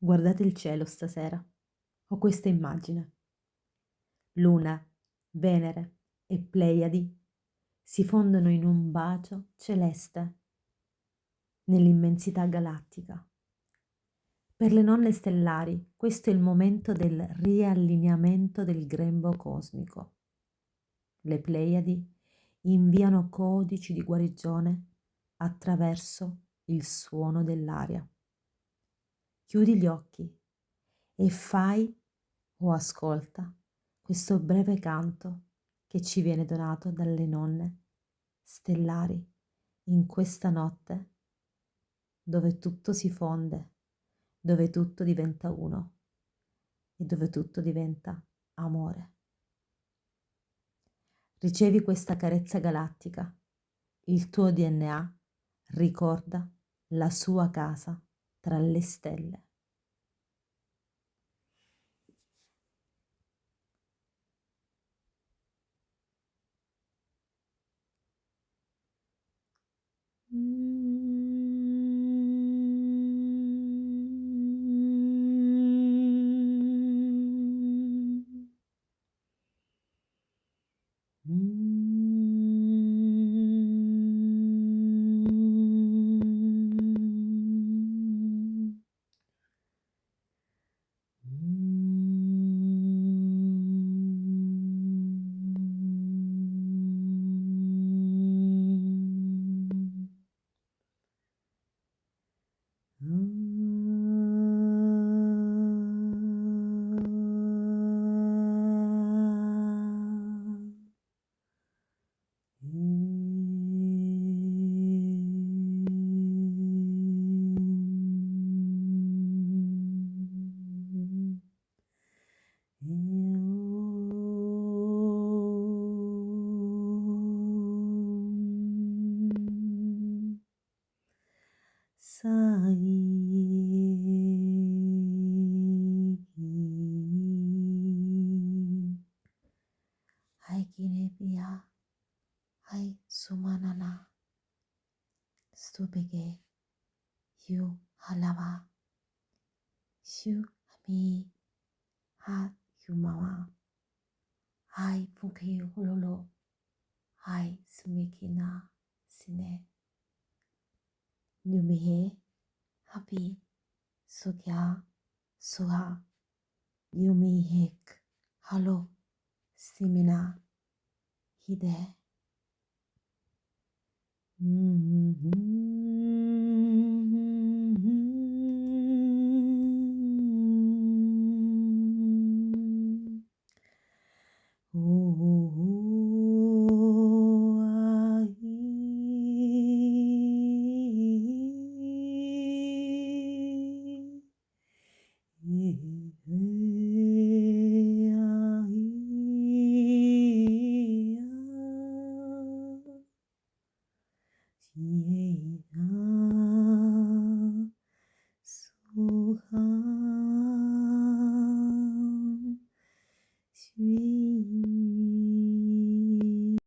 Guardate il cielo stasera. Ho questa immagine. Luna, Venere e Pleiadi si fondono in un bacio celeste nell'immensità galattica. Per le nonne stellari, questo è il momento del riallineamento del grembo cosmico. Le Pleiadi inviano codici di guarigione attraverso il suono dell'aria. Chiudi gli occhi e fai o ascolta questo breve canto che ci viene donato dalle nonne stellari in questa notte dove tutto si fonde, dove tutto diventa uno e dove tutto diventa amore. Ricevi questa carezza galattica, il tuo DNA ricorda la sua casa tra le stelle. Hai kinepia, hai sumanana, stupege, yu halava, shu ami, ha yumawa, hai fuki hulolo, hai sumikina sine, yumihe, happy, sukya, suha, yumihek, halo, simina, hide.